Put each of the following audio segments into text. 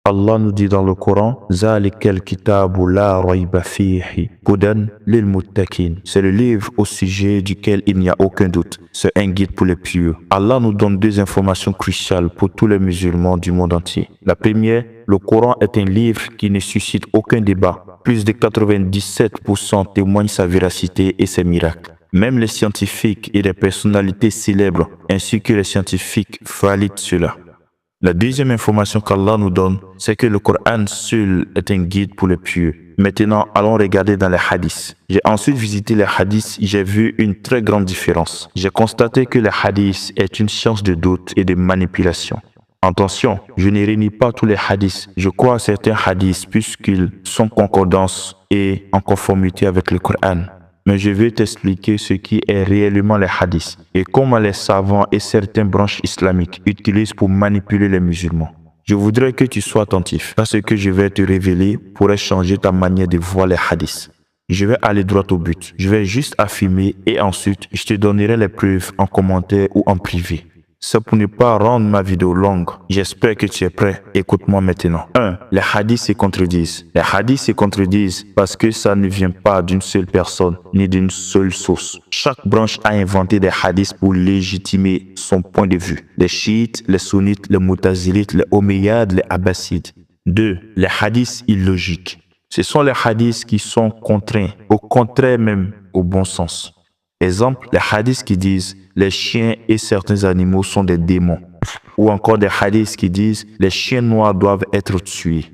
Allah nous dit dans le Coran, Zalikal kitabu la rayba fihi hudan lil muttaqin. C'est le livre au sujet duquel il n'y a aucun doute. C'est un guide pour les pieux. Allah nous donne deux informations cruciales pour tous les musulmans du monde entier. La première, le Coran est un livre qui ne suscite aucun débat. Plus de 97% témoignent sa véracité et ses miracles. Même les scientifiques et les personnalités célèbres, ainsi que les scientifiques, valident cela. La deuxième information qu'Allah nous donne, c'est que le Coran seul est un guide pour les pieux. Maintenant, allons regarder dans les hadiths. J'ai ensuite visité les hadiths, j'ai vu une très grande différence. J'ai constaté que les hadiths est une science de doute et de manipulation. Attention, je ne réunis pas tous les hadiths. Je crois à certains hadiths puisqu'ils sont concordance et en conformité avec le Coran. Mais je vais t'expliquer ce qui est réellement les hadiths et comment les savants et certaines branches islamiques utilisent pour manipuler les musulmans. Je voudrais que tu sois attentif à ce que je vais te révéler pourrait changer ta manière de voir les hadiths. Je vais aller droit au but. Je vais juste affirmer et ensuite je te donnerai les preuves en commentaire ou en privé. C'est pour ne pas rendre ma vidéo longue. J'espère que tu es prêt. Écoute-moi maintenant. 1. Les hadiths se contredisent. Les hadiths se contredisent parce que ça ne vient pas d'une seule personne ni d'une seule source. Chaque branche a inventé des hadiths pour légitimer son point de vue. Les chiites, les sunnites, les mutazilites, les omeyyades, les abbassides. 2. Les hadiths illogiques. Ce sont les hadiths qui sont contraints, au contraire même au bon sens. Exemple, les hadiths qui disent les chiens et certains animaux sont des démons. Ou encore des hadiths qui disent les chiens noirs doivent être tués.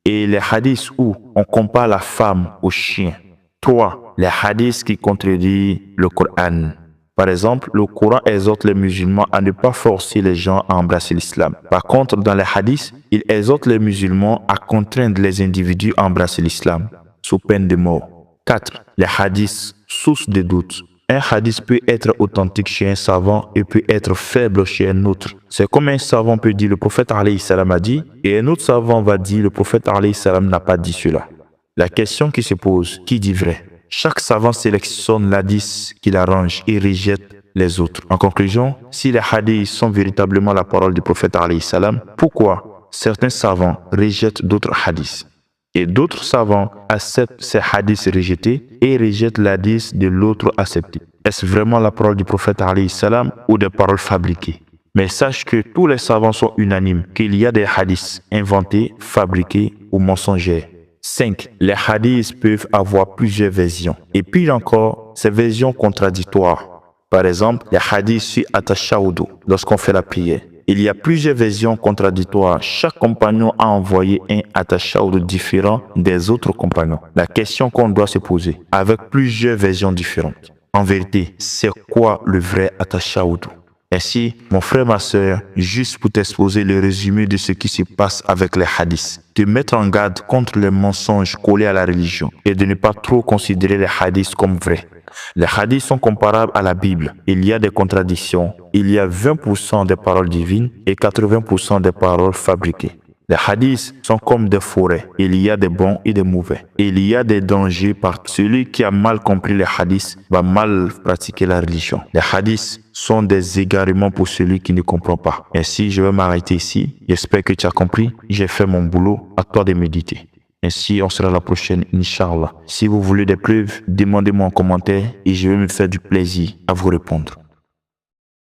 Et les hadiths où on compare la femme au chien. 3. Les hadiths qui contredisent le Coran. Par exemple, le Coran exhorte les musulmans à ne pas forcer les gens à embrasser l'islam. Par contre, dans les hadiths, il exhorte les musulmans à contraindre les individus à embrasser l'islam, sous peine de mort. 4. Les hadiths, source de doute. Un hadith peut être authentique chez un savant et peut être faible chez un autre. C'est comme un savant peut dire le prophète alayhi salam a dit et un autre savant va dire le prophète alayhi salam n'a pas dit cela. La question qui se pose, qui dit vrai? Chaque savant sélectionne l'hadith qu'il arrange et rejette les autres. En conclusion, si les hadiths sont véritablement la parole du prophète alayhi salam, pourquoi certains savants rejettent d'autres hadiths? Et d'autres savants acceptent ces hadiths rejetés et rejettent l'hadith de l'autre accepté. Est-ce vraiment la parole du prophète alayhi salam ou des paroles fabriquées? Mais sache que tous les savants sont unanimes qu'il y a des hadiths inventés, fabriqués ou mensongers. 5. Les hadiths peuvent avoir plusieurs versions. Et puis encore, ces versions contradictoires. Par exemple, les hadiths sur at-tashahhud, lorsqu'on fait la prière. Il y a plusieurs versions contradictoires. Chaque compagnon a envoyé un at-tashahhud différent des autres compagnons. La question qu'on doit se poser, avec plusieurs versions différentes. En vérité, c'est quoi le vrai at-tashahhud? Ainsi, mon frère, ma soeur, juste pour t'exposer le résumé de ce qui se passe avec les hadiths, te mettre en garde contre les mensonges collés à la religion et de ne pas trop considérer les hadiths comme vrais. Les hadiths sont comparables à la Bible. Il y a des contradictions. Il y a 20% des paroles divines et 80% des paroles fabriquées. Les hadiths sont comme des forêts. Il y a des bons et des mauvais. Il y a des dangers par celui qui a mal compris les hadiths va mal pratiquer la religion. Les hadiths sont des égarements pour celui qui ne comprend pas. Ainsi, je vais m'arrêter ici. J'espère que tu as compris. J'ai fait mon boulot. À toi de méditer. Ainsi, on sera la prochaine, Inch'Allah. Si vous voulez des preuves, demandez-moi en commentaire et je vais me faire du plaisir à vous répondre.